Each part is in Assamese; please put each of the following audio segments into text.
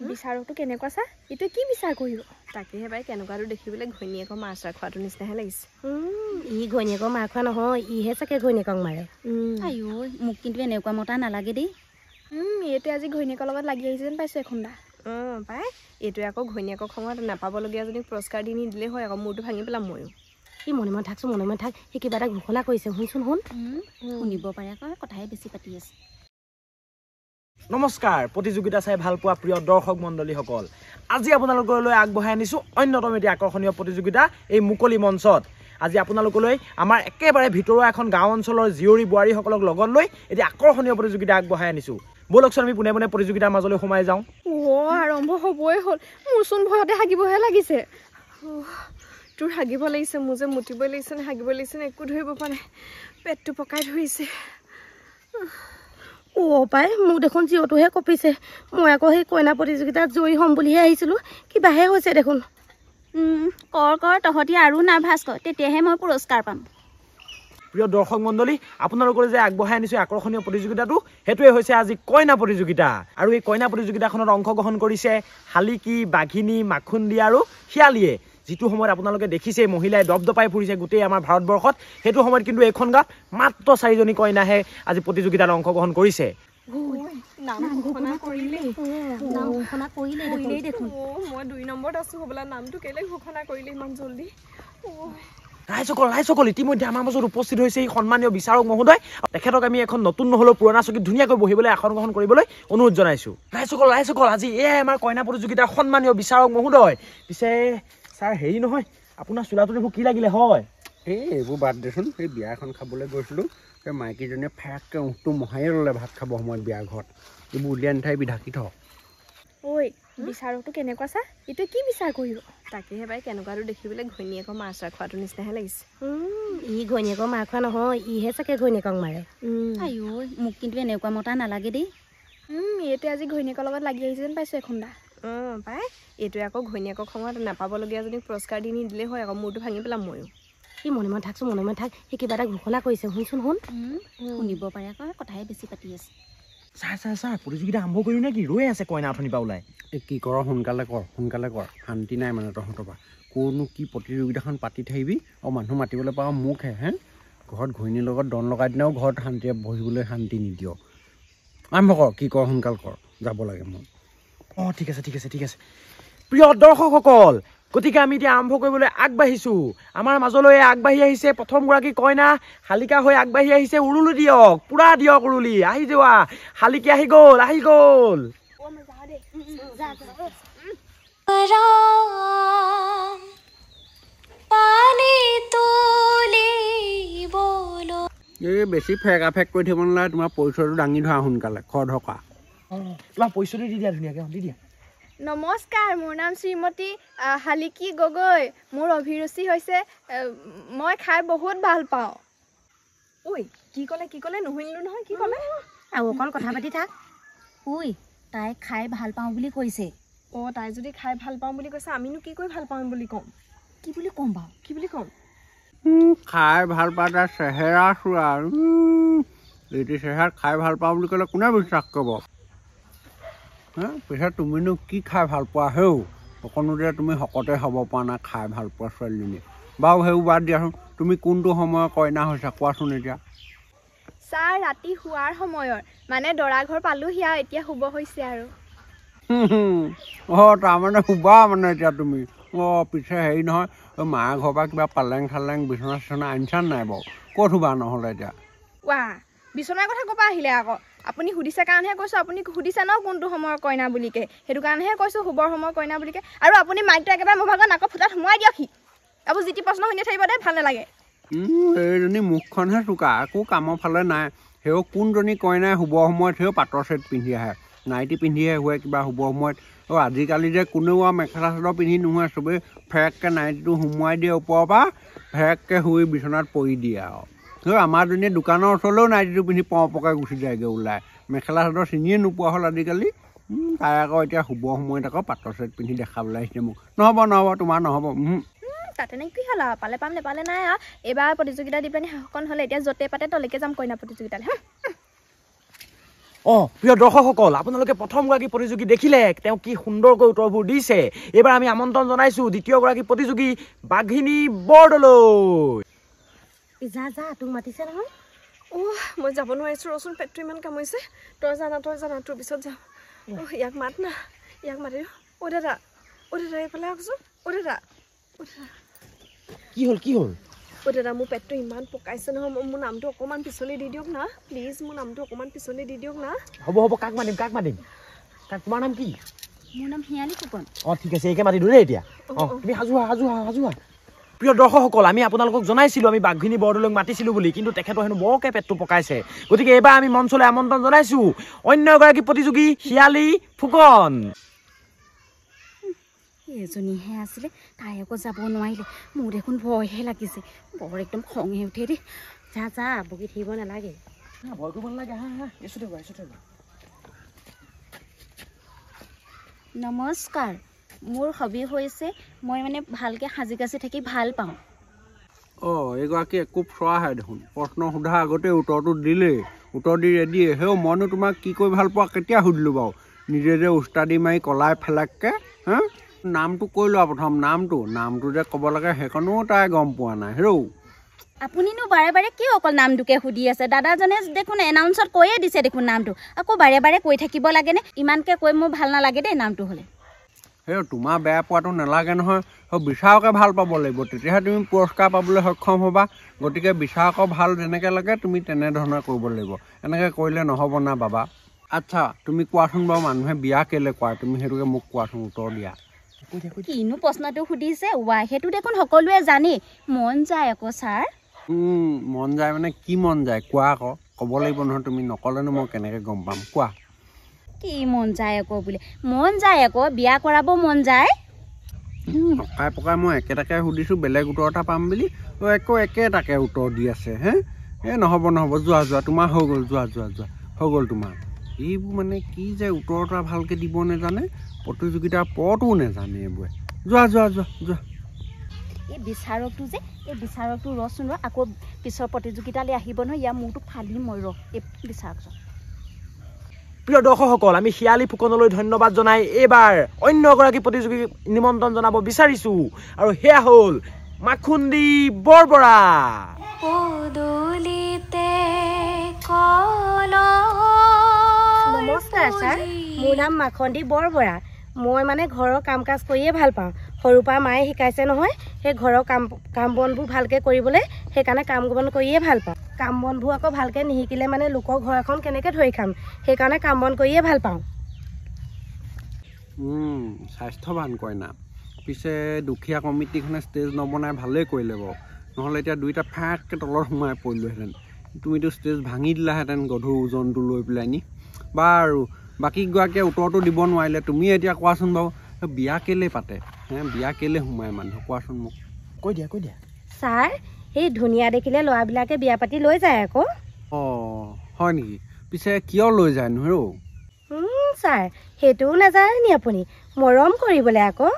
বিচাৰকটো কেনেকুৱা চা এইটো কি বিচাৰ কৰিব তাকেহে বাই কেনেকুৱাটো দেখিবলৈ ঘৈণীয়েকৰ মাৰ চাৰ খোৱাটো নিচিনাহে লাগিছে ই ঘৈণীয়েকৰ মাৰ খোৱা নহয় ইহে চাগে ঘৈণীয়েকক মাৰে আইও মোক কিন্তু এনেকুৱা মতা নালাগে দেই এইটো আজি ঘৈণীয়েকৰ লগত লাগি আহিছে যেন পাইছোঁ এখুন্দা পাই এইটোৱে আকৌ ঘৈণীয়েকৰ সময়ত নাপাবলগীয়া যদি পুৰস্কাৰ দি নিদিলেই হয় আকৌ মূৰটো ভাঙি পেলাম ময়ো সি মনে মনে থাকচোন মনে মনে থাক সি কিবা এটা ঘোষণা কৰিছে শুনচোন শুন শুনিব পাৰে আকৌ কথাহে বেছি পাতি আছে নমস্কাৰ প্ৰতিযোগিতা চাই ভাল পোৱা প্ৰিয় দৰ্শক মণ্ডলীসকল আজি আপোনালোকলৈ আগবঢ়াই আনিছোঁ অন্যতম এটি আকৰ্ষণীয় প্ৰতিযোগিতা এই মুকলি মঞ্চত আজি আপোনালোকলৈ আমাৰ একেবাৰে ভিতৰুৱা এখন গাঁও অঞ্চলৰ জীয়ৰী বোৱাৰীসকলক লগত লৈ এটি আকৰ্ষণীয় প্ৰতিযোগিতা আগবঢ়াই আনিছোঁ বলকচোন আমি পোনে পোনে প্ৰতিযোগিতাৰ মাজলৈ সোমাই যাওঁ আৰম্ভ হ'বই হ'ল মোৰচোন ভয়তে হাগিবহে লাগিছে তোৰ হাগিব লাগিছে মোৰ যে মুতিবই লাগিছে নে হাগিব লাগিছে নে একো ধৰিব পৰা নাই পেটটো পকাই ধৰিছে পাই মোক দেখোন জিঅ'টোহে কঁপিছে মই আকৌ সেই কইনা প্ৰতিযোগিতাত জয়ী হ'ম বুলিহে আহিছিলোঁ কিবাহে হৈছে দেখোন কৰ তহঁতি আৰু নাৰ্ভাছ কৰ তেতিয়াহে মই পুৰস্কাৰ পাম প্ৰিয় দৰ্শক মণ্ডলী আপোনালোকলৈ যে আগবঢ়াই আনিছোঁ আকৰ্ষণীয় প্ৰতিযোগিতাটো সেইটোৱে হৈছে আজি কইনা প্ৰতিযোগিতা আৰু এই কইনা প্ৰতিযোগিতাখনত অংশগ্ৰহণ কৰিছে শালিকি বাঘিনী মাখুন্দি আৰু শিয়ালীয়ে যিটো সময়ত আপোনালোকে দেখিছে মহিলাই দপদপাই ফুৰিছে গোটেই আমাৰ ভাৰতবৰ্ষত সেইটো সময়ত কিন্তু এইখন গাঁৱত মাত্ৰ 4জনী কইনাহে আজি প্ৰতিযোগিতাত অংশগ্ৰহণ কৰিছে মই 2 নম্বৰত আছো হ'বলা নামটো কেলে ঘোষণা কৰিলে ইমান জলদি ৰাইজসকল ইতিমধ্যে আমাৰ মাজত উপস্থিত হৈছে এই সন্মানীয় বিচাৰক মহোদয় তেখেতক আমি এখন নতুন নহ'লেও পুৰণা চকীত ধুনীয়াকৈ বহিবলৈ আসন গ্ৰহণ কৰিবলৈ অনুৰোধ জনাইছোঁ ৰাইজসকল আজি এয়াই আমাৰ কইনা প্ৰতিযোগিতাৰ সন্মানীয় বিচাৰক মহোদয় পিছে ছাৰ হেৰি নহয় আপোনাৰ চোলাটো দেখোন কি লাগিলে হয় এইবোৰ বাদ দেচোন সেই বিয়া এখন খাবলৈ গৈছিলোঁ সেই মাইকীজনীয়ে ফেককৈ উঠটো মহায়ে ল'লে ভাত খাব সময়ত বিয়া ঘৰত এইবোৰ উলিয়াই নিঠাই ঢাকি থ ঐ বিচাৰকটো কেনেকুৱা চা এইটো কি বিচাৰ কৰিব তাকেহে বাই কেনেকুৱাটো দেখিবলৈ ঘৈণীয়েকৰ মাৰ চাৰ খোৱাটো নিচিনাহে লাগিছে ই ঘৈণীয়েকৰ মাৰ খোৱা নহয় ইহে চাগে ঘৈণীয়েকক মাৰে আইও মোক কিন্তু এনেকুৱা মতা নালাগে দেই এইটো আজি ঘৈণীয়েকৰ লগত লাগি আহিছে যেন পাইছোঁ এখুন্দা পাই এইটোৱে আকৌ ঘৈণীয়েকৰ সময়ত নাপাবলগীয়া যদি পুৰস্কাৰ দি নিদিলেই হয় আকৌ মূৰটো ভাঙি পেলাম ময়ো সি মনে মনে থাকচোন মনে মনে থাক সি কিবা এটা ঘোষণা কৰিছে শুনচোন শুন শুনিব পাৰে আকৌ কথাহে বেছি পাতি আছে ছাৰ প্ৰতিযোগিতা আৰম্ভ কৰিও নে কি ৰৈ আছে কইনা অথনিৰ পৰা ওলাই এই কি কৰ সোনকালে কৰ শান্তি নাই মানে তহঁতৰ পৰা ক'ৰনো কি প্ৰতিযোগিতাখন পাতি থাকিবি আৰু মানুহ মাতিবলৈ পাওঁ মোকহে ঘৰত ঘৈণীৰ লগত দন লগাই দিনাও ঘৰত শান্তিৰে বহিবলৈ শান্তি নিদিয় আৰম্ভ কৰ কি কৰ সোনকাল কৰ যাব লাগে মোক ঠিক আছে প্ৰিয় দৰ্শকসকল গতিকে আমি এতিয়া আৰম্ভ কৰিবলৈ আগবাঢ়িছোঁ আমাৰ মাজলৈ আগবাঢ়ি আহিছে প্ৰথমগৰাকী কইনা শালিকা হৈ আগবাঢ়ি আহিছে উৰুলি দিয়ক পুৰা দিয়ক উৰুলি আহি যোৱা শালিকি আহি গ'ল এই বেছি ফেকা ফেক কৰি থাকিব নালাগে তোমাৰ পৰিচয়টো দাঙি ধৰা সোনকালে খৰ ধকা তোমাৰ পৰিচয়টো দি দিয়া ধুনীয়াকৈ দি দিয়া নমস্কাৰ মোৰ নাম শ্ৰীমতী শালিকি গগৈ মোৰ অভিৰুচি হৈছে মই খাই বহুত ভাল পাওঁ ঐ কি ক'লে নুশুনিলোঁ নহয় কি ক'লে আৰু অকণ কথা পাতি থাক তাই খাই ভাল পাওঁ বুলি কৈছে তাই যদি খাই ভাল পাওঁ বুলি কৈছে আমিনো কি কৰি ভাল পাওঁ বুলি ক'ম কি বুলি ক'ম বাৰু কি বুলি ক'ম খাই ভাল পা তাৰ চেহেৰা চোৱা এইটো চেহেৰাত খাই ভাল পাওঁ বুলি ক'লে কোনে বিশ্বাস কৰিব পিছত তুমিনো কি খাই ভাল পোৱা হেও অকণো যে তুমি শকতে হ'ব পৰা নাই খাই ভাল পোৱা ছোৱালীজনী বাৰু সেইবোৰ বাদ দিয়াচোন তুমি কোনটো সময়ত কইনা হৈছা কোৱাচোন এতিয়া ছাৰ ৰাতি শোৱাৰ সময়ৰ মানে দৰা ঘৰ পালোহি আৰু এতিয়া শুব হৈছে আৰু তাৰমানে শুবা মানে এতিয়া তুমি পিছে হেৰি নহয় মাৰ ঘৰৰ পৰা কিবা পালেং চালেং বিচনা চিচনা আনিছা নাই বাৰু ক'ত শুবা নহ'লে এতিয়া বিচনাৰ কথা ক'ব আহিলে আকৌ আপুনি সুধিছে কাৰণেহে কৈছোঁ আপুনি সুধিছে ন কোনটো সময়ৰ কইনা বুলিকে সেইটো কাৰণেহে কৈছোঁ শুবৰ সময়ৰ কইনা বুলিকে আৰু আপুনি মাইকটো একেবাৰে মোৰ ভাগৰ নাকৰ ফুটাত সোমাই দিয়কহি আপুনি যি টি প্ৰশ্ন শুনি থাকিব দেই ভাল নালাগে এইজনী মুখখনহে চোকা একো কামৰ ফালে নাই সেও কোনজনী কইনাই শুবৰ সময়ত সেও পাটৰ ছেট পিন্ধি আহে নাইটি পিন্ধিহে শুৱে কিবা শুবৰ সময়ত আজিকালি যে কোনেও আৰু মেখেলা চাদৰ পিন্ধি নোহোৱে চবেই ফেৰেককৈ নাইটিটো সোমোৱাই দিয়ে ওপৰৰ পৰা ফেৰেককৈ শুই বিচনাত পৰি দিয়ে আৰু আমাৰজনীয়ে দোকানৰ ওচৰলৈও নাইটিটো পিন্ধি পকে গুচি যায়গৈ ওলাই মেখেলা চাদৰ চিনিয়ে নোপোৱা হ'ল আজিকালি তাই আকৌ এতিয়া শুবৰ সময়ত আকৌ পাটৰ ছেট পিন্ধি দেখাবলৈ আহিছে মোক নহ'ব তোমাৰ নহ'ব তাতেনে কি হ'ল আৰু পালে পাম নেপালে নাই আৰু এইবাৰ প্ৰতিযোগিতা দি পেলাই শাসকন হ'লে এতিয়া য'তে পাতে তলৈকে যাম কইনা প্ৰতিযোগিতালৈ প্ৰিয় দৰ্শকসকল আপোনালোকে প্ৰথমগৰাকী প্ৰতিযোগী দেখিলে তেওঁ কি সুন্দৰকৈ উত্তৰবোৰ দিছে এইবাৰ আমি আমন্ত্ৰণ জনাইছো দ্বিতীয়গৰাকী প্ৰতিযোগী বাঘিনী বৰদলৈ যা যা তোক মাতিছে নহয় মই যাব নোৱাৰিছোঁ ৰচোন পেটটো ইমান কামুৰিছে তই জানা তোৰ পিছত যাওঁ ইয়াক মাত না ইয়াক মাতি দাদা এইফালে আহকচোন দাদা কি হ'ল দাদা মোৰ পেটটো ইমান পকাইছে নহয় মোৰ নামটো অকণমান পিছলি দি দিয়ক না প্লিজ মোৰ নামটো অকণমান পিছলি দি দিয়ক না হ'ব কাক মাতিম তোমাৰ নাম কি মোৰ নাম হিয়ালি ফুকন ঠিক আছে এইকে মাতি দিওঁ দেই এতিয়া তুমি সাজু প্ৰিয় দৰ্শকসকল আমি আপোনালোকক জনাইছিলোঁ আমি বাঘিনী বৰদলৈক মাতিছিলোঁ বুলি কিন্তু তেখেতৰ হেনো বৰকৈ পেটটো পকাইছে গতিকে এইবাৰ আমি মঞ্চলৈ আমন্ত্ৰণ জনাইছোঁ অন্য এগৰাকী প্ৰতিযোগী হিয়ালি ফুকন এজনীহে আছিলে তাই আকৌ যাব নোৱাৰিলে মোৰ দেখোন ভয়হে লাগিছে বৰ একদম খঙে উঠে দেই যা বগি থাকিব নালাগে ভয় কৰিব নালাগে নমস্কাৰ মোৰ হবি হৈছে মই মানে ভালকৈ সাজি কাচি থাকি ভাল পাওঁ এইগৰাকী একো ফ্ৰৱাহে দেখোন প্ৰশ্ন সোধা আগতে উত্তৰটো দিলেই উত্তৰ দি ৰেডিয়ে মইনো তোমাক কি কৰি ভাল পোৱা কেতিয়া সুধিলোঁ বাৰু নিজে যে উস্তাদি মাৰি কলাই ফেলাককৈ নামটো কৈ লোৱা প্ৰথম নামটো যে ক'ব লাগে সেইকণো তাই গম পোৱা নাই আপুনিনো বাৰে বাৰে কিয় অকল নামটোকে সুধি আছে দাদাজনে দেখোন এনাউন্সত কৈয়ে দিছে দেখোন নামটো আকৌ বাৰে বাৰে কৈ থাকিব লাগেনে ইমানকৈ কৈ মোৰ ভাল নালাগে দেই নামটো হ'লে তোমাৰ বেয়া পোৱাটো নালাগে নহয় বিচাৰকে ভাল পাব লাগিব তেতিয়াহে তুমি পুৰস্কাৰ পাবলৈ সক্ষম হ'বা গতিকে বিচাৰকৰ ভাল যেনেকৈ লাগে তুমি তেনেধৰণে কৰিব লাগিব এনেকৈ কৰিলে নহ'ব না বাবা আচ্ছা তুমি কোৱাচোন বাৰু মানুহে বিয়া কেলৈ কোৱা তুমি সেইটোকে মোক কোৱাচোন উত্তৰ দিয়া কিনো প্ৰশ্নটো সুধিছে সেইটো দেখোন সকলোৱে জানে মন যায় আকৌ ছাৰ মন যায় মানে কি মন যায় কোৱা আকৌ ক'ব লাগিব নহয় তুমি নক'লেনো মই কেনেকৈ গম পাম কোৱা কি মন যায় আকৌ বোলে মন যায় আকৌ বিয়া কৰাব মন যায় নকাই পকাই মই একেটাকে সুধিছোঁ বেলেগ উত্তৰ এটা পাম বুলি একেটাকে উত্তৰ দি আছে নহ'ব যোৱা তোমাৰ হৈ গ'ল যোৱা হৈ গ'ল তোমাৰ এইবোৰ মানে কি যে উত্তৰ এটা ভালকৈ দিব নেজানে প্ৰতিযোগিতাৰ পৰতো নেজানে এইবোৰে যোৱা এই বিচাৰকটো ৰচোন আকৌ পিছৰ প্ৰতিযোগিতালৈ আহিব নহয় ইয়াৰ মূৰটো ফালি মই এই বিচাৰকজন প্ৰিয় দৰ্শকসকল আমি হিয়ালি ফুকনলৈ ধন্যবাদ জনাই এইবাৰ অন্য এগৰাকী প্ৰতিযোগীক নিমন্ত্ৰণ জনাব বিচাৰিছোঁ আৰু সেয়া হ'ল মাখুন্দি বৰবৰা নমস্কাৰ ছাৰ মোৰ নাম মাখন্দি বৰবৰা মই মানে ঘৰৰ কাম কাজ কৰিয়ে ভাল পাওঁ সৰুৰ পৰা মায়ে শিকাইছে নহয় সেই ঘৰৰ কাম বনবোৰ ভালকৈ কৰিবলৈ সেইকাৰণে কাম বন কৰিয়ে ভাল পাওঁ কাম বনবোৰ আকৌ ভালকৈ নিশিকিলে মানে লোকৰ ঘৰ এখন কেনেকৈ ধৰি খাম সেইকাৰণে কাম বন কৰিয়ে ভাল পাওঁ স্বাস্থ্যৱান কইনা পিছে দুখীয়া কমিটিখনে ষ্টেজ নবনাই ভালেই কৰিলে বাৰু নহ'লে এতিয়া দুইটা ফাঁককৈ তলত সোমাই পৰিলোহেঁতেন তুমিতো ষ্টেজ ভাঙি দিলাহেঁতেন গধুৰ ওজনটো লৈ পেলাই নি বাৰু বাকীগৰাকীয়ে উত্তৰটো দিব নোৱাৰিলে তুমি এতিয়া কোৱাচোন বাৰু বিয়া কেলৈ পাতে বিয়া কেলৈ সোমায় মানুহ কোৱাচোন মোক কৈ দিয়া ছাৰ সেই ধুনীয়া দেখিলে ল'ৰাবিলাকে বিয়া পাতি লৈ যায় আকৌ হয় নেকি পিছে কিয় লৈ যায় নো ছাৰ সেইটোও নাজানে নি আপুনি মৰম কৰিবলৈ আকৌ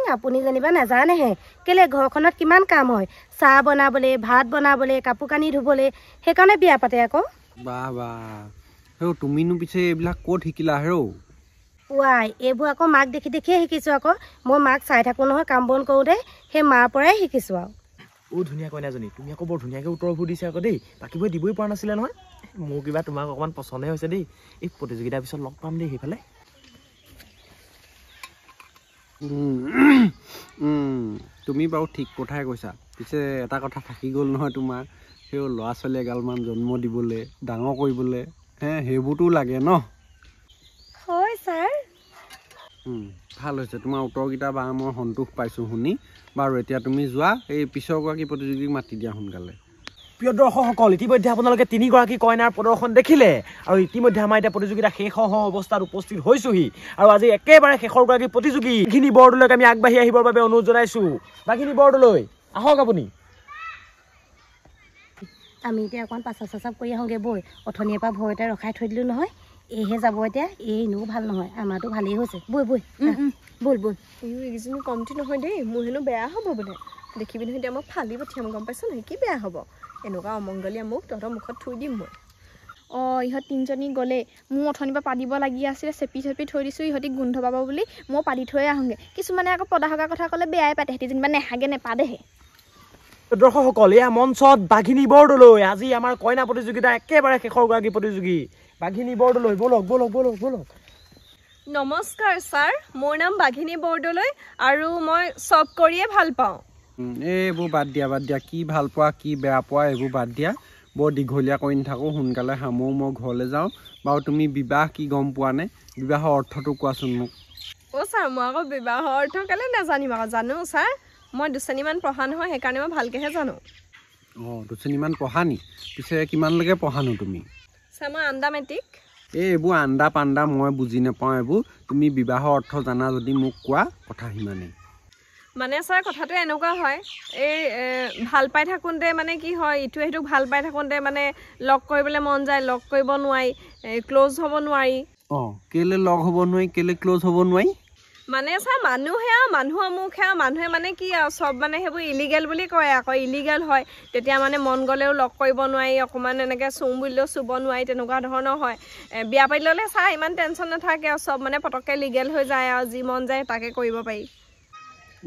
আপুনি যেনিবা নাজানেহে কেলে ঘৰখনত কিমান কাম হয় চাহ বনাবলৈ ভাত বনাবলৈ কাপোৰ কানি ধুবলৈ সেইকাৰণে বিয়া পাতে আকৌ তুমিনো পিছে এইবিলাক ক'ত শিকিলা এইবোৰ আকৌ মাক দেখিয়ে শিকিছোঁ আকৌ মই মাক চাই থাকোঁ নহয় কাম বন কৰোঁতে সেই মাৰ পৰাই শিকিছোঁ আৰু ধুনীয়া কইনাজনী তুমি আকৌ বৰ ধুনীয়াকৈ উত্তৰবোৰ দিছা আকৌ দেই বাকীবোৰে দিবই পৰা নাছিলে নহয় মোৰ কিবা তোমাক অকণমান পচন্দহে হৈছে দেই এই প্ৰতিযোগিতাৰ পিছত লগ পাম দেই সেইফালে তুমি বাৰু ঠিক কথাই কৈছা পিছে এটা কথা থাকি গ'ল নহয় তোমাৰ সেই ল'ৰা ছোৱালী এগালমান জন্ম দিবলৈ ডাঙৰ কৰিবলৈ সেইবোৰতো লাগে ন হয় ছাৰ ভাল হৈছে তোমাৰ উত্তৰকেইটা বা মই সন্তোষ পাইছোঁ শুনি বাৰু এতিয়া তুমি যোৱা এই পিছৰগৰাকী প্ৰতিযোগীক মাতি দিয়া সোনকালে প্ৰিয় দৰ্শকসকল ইতিমধ্যে আপোনালোকে তিনিগৰাকী কইনাৰ প্ৰদৰ্শন দেখিলে আৰু ইতিমধ্যে আমাৰ এতিয়া প্ৰতিযোগিতা শেষ হোৱা অৱস্থাত উপস্থিত হৈছোহি আৰু আজি একেবাৰে শেষৰগৰাকী প্ৰতিযোগী বাঘিনী বৰদলৈক আমি আগবাঢ়ি আহিবৰ বাবে অনুৰোধ জনাইছোঁ বাঘিনী বৰদলৈ আহক আপুনি আমি এতিয়া অকণমান পাচাপ কৰি আহোঁগৈ বৈ অথনিৰ পৰা ভয়তে ৰখাই থৈ দিলোঁ নহয় এইহে যাব এতিয়া এনেও ভাল নহয় আমাৰতো ভালেই হৈছে বৈ এইকেইজনী কমটি নহয় দেই মোৰ হেনো বেয়া হ'ব বোলে দেখিবি নহয় এতিয়া মই ফালি পঠিয়াম গম পাইছ নাই কি বেয়া হ'ব এনেকুৱা অমংগলীয়া মুখ তহঁতৰ মুখত থৈ দিম মই অঁ ইহঁত তিনিজনী গ'লে মোৰ অথনিৰ পৰা পাতিব লাগি আছিলে চেপি থৈ দিছোঁ ইহঁতি গোন্ধ পাব বুলি মই পাতি থৈ আহোঁগৈ কিছুমানে আকৌ পদা সগা কথা ক'লে বেয়াই পাতে সিহঁতি যেনিবা নেহাগে নেপাদেহে দৰ্শকসকল এয়া মঞ্চত বাঘিনী বৰদলৈ আজি আমাৰ কইনা প্ৰতিযোগিতা একেবাৰে শেষৰ গৰাকী প্ৰতিযোগী বাঘিনী বৰদলৈ বলক বলক বলক বলক নমস্কাৰ ছাৰ মোৰ নাম বাঘিনী বৰদলৈ আৰু মই চব কৰিয়ে ভাল পাওঁ এইবোৰ বাদ দিয়া কি ভাল পোৱা কি বেয়া পোৱা এইবোৰ বাদ দিয়া বৰ দীঘলীয়া কৰি নাথাকোঁ সোনকালে সামৰো মই ঘৰলৈ যাওঁ বাৰু তুমি বিবাহ কি গম পোৱা নে বিবাহৰ অৰ্থটো কোৱাচোন মোক অ' ছাৰ মই আকৌ বিবাহৰ অৰ্থ কেলৈ নাজানিম আকৌ জানো ছাৰ মই 2 শ্ৰেণীমান পঢ়া নহয় সেইকাৰণে মই ভালকৈহে জানো অঁ 2 শ্ৰেণীমান পঢ়া নি পিছে কিমানলৈকে পঢ়ানো তুমি ছাৰ মই আণ্ডা মেট্ৰিক এইবোৰ আণ্ডা পাণ্ডা মই বুজি নাপাওঁ এইবোৰ তুমি বিবাহৰ অৰ্থ জানা যদি মোক কোৱা কথা সিমানেই মানে ছাৰ কথাটো এনেকুৱা হয় এই ভাল পাই থাকোঁতে মানে কি হয় ইটোৱে সিটোক ভাল পাই থাকোঁতে মানে লগ কৰিবলৈ মন যায় লগ কৰিব নোৱাৰি ক্ল'জ হ'ব নোৱাৰি অঁ কেলৈ লগ হ'ব নোৱাৰি কেলৈ ক্ল'জ হ'ব নোৱাৰি মানে ছাৰ মানুহৰ মুখ সেয়া মানুহে মানে কি আৰু চব মানে সেইবোৰ ইলিগেল বুলি কয় আকৌ ইলিগেল হয় তেতিয়া মানে মন গ'লেও লগ কৰিব নোৱাৰি অকণমান এনেকৈ চুম বুলিলেও চুব নোৱাৰি তেনেকুৱা ধৰণৰ হয় বিয়া পাতি ল'লে ছাৰ ইমান টেনশ্যন নাথাকে আৰু চব মানে পটককৈ লিগেল হৈ যায় আৰু যি মন যায় তাকে কৰিব পাৰি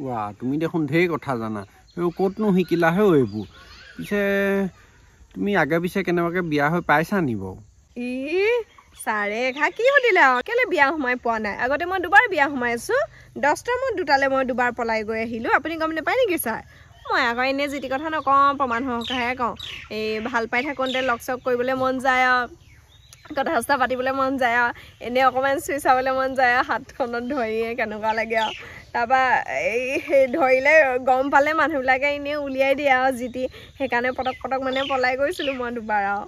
ৱা তুমি দেখোন ঢেৰ কথা জানা এইবোৰ ক'তনো শিকিলা হে এইবোৰ পিছে তুমি আগে পিছে কেনেবাকৈ বিয়া হৈ পাইছা নি বাৰু ছাৰে কি সুধিলে আৰু কেলৈ বিয়া সোমাই পোৱা নাই আগতে মই 2বাৰ বিয়া সোমাইছোঁ 10টাৰ মোৰ 2টালৈ মই 2বাৰ পলাই গৈ আহিলোঁ আপুনি গম নাপায় নেকি ছাৰ মই আকৌ এনেই যি টি কথা নকওঁ প্ৰমাণ সহকাহে কওঁ এই ভাল পাই থাকোঁতে লগ চগ কৰিবলৈ মন যায় আৰু কথা চথা পাতিবলৈ মন যায় আৰু এনেই অকণমান চুই চাবলৈ মন যায় আৰু হাতখনত ধৰিয়ে কেনেকুৱা লাগে আৰু তাৰপৰা এই ধৰিলে গম পালে মানুহবিলাকে এনেই উলিয়াই দিয়ে আৰু যি টি সেইকাৰণে পটক মানে পলাই গৈছিলোঁ মই 2বাৰ আৰু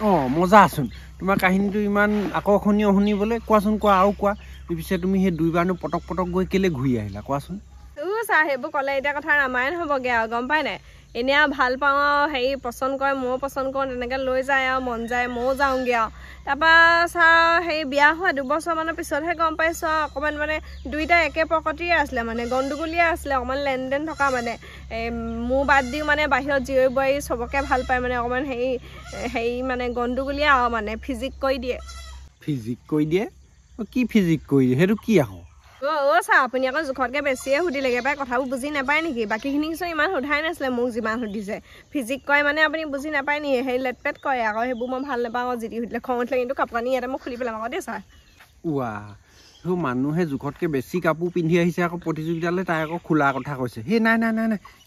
অঁ মজাচোন তোমাৰ কাহিনীটো ইমান আকৰ্ষণীয় শুনিবলৈ কোৱাচোন কোৱা আৰু কোৱা পিছে তুমি সেই 2বাৰনো পটক গৈ কেলৈ ঘূৰি আহিলা কোৱাচোন ছাৰ সেইবোৰ ক'লে এতিয়া কথা ৰামায়ণ হ'বগৈ আৰু গম পাই নাই এনেই আৰু ভাল পাওঁ আৰু হেৰি পচন্দ কৰে ময়ো পচন্দ কৰোঁ তেনেকৈ লৈ যায় আৰু মন যায় ময়ো যাওঁগৈ আৰু তাৰপৰা ছাৰ হেৰি বিয়া হোৱা 2 বছৰমানৰ পিছতহে গম পাইছোঁ আৰু অকণমান মানে দুইটা একে প্ৰকৃতিৰে আছিলে মানে গণ্ডগোলীয়া আছিলে অকণমান লেনদেন থকা মানে মোৰ বাদ দিও মানে বাহিৰত জীয়ৰী বোৱাৰী চবকে ভাল পায় মানে অকণমান হেৰি মানে গণ্ডগোলীয়া আৰু মানে ফিজিক কৰি দিয়ে কি ফিজিক কৰি দিয়ে সেইটো কি আকৌ অ' ছাৰ আপুনি আকৌ জোখতকৈ বেছিয়ে সুধিলেগৈ পাই কথাবোৰ বুজি নাপায় নেকি বাকীখিনি কিছু ইমান সোধাই নাছিলে মোক যিমান সুধিছে ফিজিক কয় মানে আপুনি বুজি নাপায় নি সেই লেটপেট কৰে আকৌ সেইবোৰ মই ভাল নাপাওঁ আকৌ যি সুধিলে খং উঠিলে কিন্তু কাপোৰ কানি ইয়াতে মই খুলি পেলাম আকৌ দেই ছাৰ ৱা সেই মানুহে জোখতকৈ বেছি কাপোৰ পিন্ধি আহিছে আকৌ প্ৰতিযোগিতালৈ তাই আকৌ খোলা কথা কৈছে সেই নাই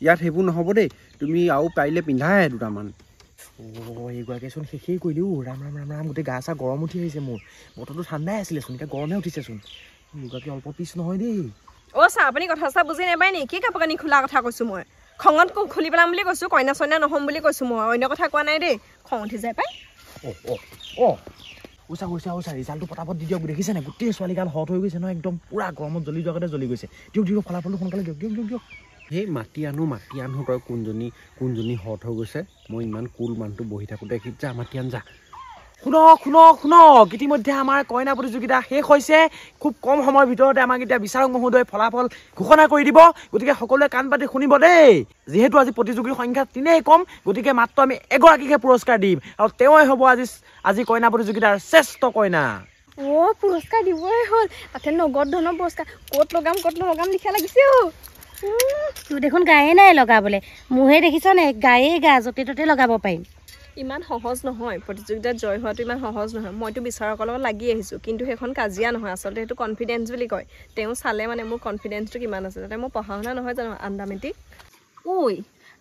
ইয়াত সেইবোৰ নহ'ব দেই তুমি আৰু পাৰিলে পিন্ধাহে 2টামান এইগৰাকীচোন শেষেই কৰিলোঁ ৰাম গোটেই গা চা গৰম উঠি আহিছে মোৰ বতৰটো ঠাণ্ডাই আছিলেচোন এতিয়া গৰমহে উঠিছেচোন এইগৰাকী অল্প পিছ নহয় দেই অ' ছাৰ আপুনি কথা চথা বুজি নাপায় নি কি কাপোৰ কানি খোলা কথা কৈছোঁ মই খঙত খুলি পেলাম বুলি কৈছোঁ কইনা চইনা নহ'ম বুলি কৈছোঁ মই অন্য কথা কোৱা নাই দেই খং উঠি যায় পাই কৈছা ৰিজাল্টটো পটাপট দি দিয়ক দেখিছে নাই গোটেই ছোৱালীগাল হট হৈ গৈছে নহয় একদম পূৰা গৰমত জ্বলি যোৱাগতে জ্বলি গৈছে দিয়ক ফলাফলটো সোনকালে দিয়ক সেই মাতি আনো তই কোনজনী হট হৈ গৈছে মই ইমান কুল মানুহটো বহি থাকোঁতে যা মাতি আন যা শুনক ইতিমধ্যে আমাৰ কইনা প্ৰতিযোগিতা শেষ হৈছে খুব কম সময়ৰ ভিতৰতে আমাক এতিয়া বিচাৰক মহোদয়ে ফলাফল ঘোষণা কৰি দিব গতিকে সকলোৱে কাণ পাতি শুনিব দেই যিহেতু আজি প্ৰতিযোগীৰ সংখ্যা 3ই কম গতিকে মাত্ৰ আমি এগৰাকীকে পুৰস্কাৰ দিম আৰু তেওঁই হ'ব আজি কইনা প্ৰতিযোগিতাৰ শ্ৰেষ্ঠ কইনা পুৰস্কাৰ দিবই হ'ল তাতে নগদ ধনৰ পুৰস্কাৰ ক'ত লগাম লিখা লাগিছে তোৰ দেখোন গায়ে নাই লগাবলৈ মোৰহে দেখিছ নে গায়ে গা য'তে ত'তে লগাব পাৰিম ইমান সহজ নহয় প্ৰতিযোগিতাত জয় হোৱাটো ইমান সহজ নহয় মইতো বিচাৰকৰ লগত লাগি আহিছোঁ কিন্তু সেইখন কাজিয়া নহয় আচলতে সেইটো কনফিডেঞ্চ বুলি কয় তেওঁ চালে মানে মোৰ কনফিডেঞ্চটো কিমান আছে তাতে মোৰ পঢ়া শুনা নহয় জানো আণ্ডা মেট্ৰিক ঐ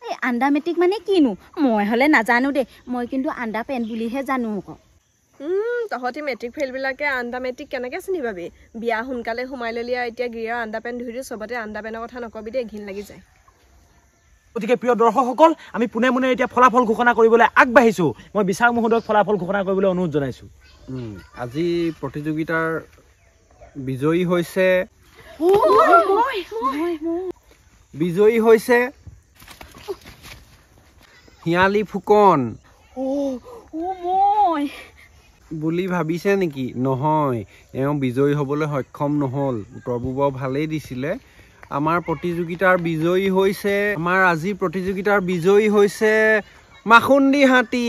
এই আণ্ডা মেট্ৰিক মানে কিনো মই হ'লে নাজানো দেই মই কিন্তু আণ্ডা পেণ্ট বুলিহে জানো আকৌ তহঁতি মেট্ৰিক ফেইলবিলাকে আণ্ডা মেট্ৰিক কেনেকৈ চিনি পাবি বিয়া সোনকালে সোমাই ল'লি আৰু এতিয়া গিৰিয়াৰ আণ্ডা পেণ্ট ধুই দিওঁ চবতে আণ্ডা পেণ্টৰ কথা নকবি দেই ঘিণ লাগি যায় গতিকে প্ৰিয় দৰ্শকসকল আমি পোনে এতিয়া ফলাফল ঘোষণা কৰিবলৈ আগবাঢ়িছোঁ মই বিচাৰক মহোদয়ক ফলাফল ঘোষণা কৰিবলৈ অনুৰোধ জনাইছোঁ আজি প্ৰতিযোগিতাৰ বিজয়ী হৈছে হিয়ালি ফুকন বুলি ভাবিছে নেকি নহয় এওঁ বিজয়ী হ'বলৈ সক্ষম নহ'ল উত্তৰবোৰ বৰ ভালেই দিছিলে আমাৰ আজিৰ প্ৰতিযোগিতাৰ বিজয়ী হৈছে মাখুন্দি হাতী।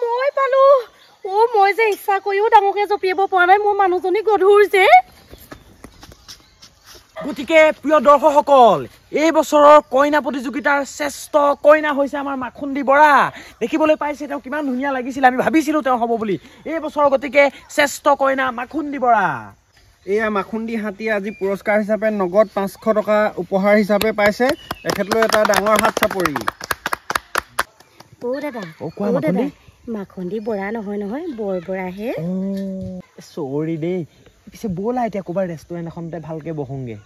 মই পালো। মই যে ইচ্ছা কৰিও ডাঙৰকে জঁপিয়াব পৰা নাই, মোৰ মানুহজনী গধুৰ যে। গতিকে প্ৰিয় দৰ্শকসকল, এই বছৰৰ কইনা প্ৰতিযোগিতাৰ শ্ৰেষ্ঠ কইনা হৈছে আমাৰ মাখুন্দি বৰা। দেখিবলৈ পাইছে তেওঁ কিমান ধুনীয়া লাগিছিল, আমি ভাবিছিলোঁ তেওঁ হ'ব বুলি। এই বছৰৰ গতিকে শ্ৰেষ্ঠ কইনা মাখুন্দি বৰা। এয়া মাখুন্দি হাতীয়ে আজি পুৰস্কাৰ হিচাপে নগদ 500 টকা উপহাৰ হিচাপে পাইছে। তেখেতলৈ এটা ডাঙৰ হাত চাপৰি। দাদা মাখুন্দি বৰা নহয় বৰ বৰাহে। চৰি দেই, পিছে ব'লা এতিয়া ক'ৰবাৰ ৰেষ্টুৰেণ্ট এখনতে ভালকে বহোংগে।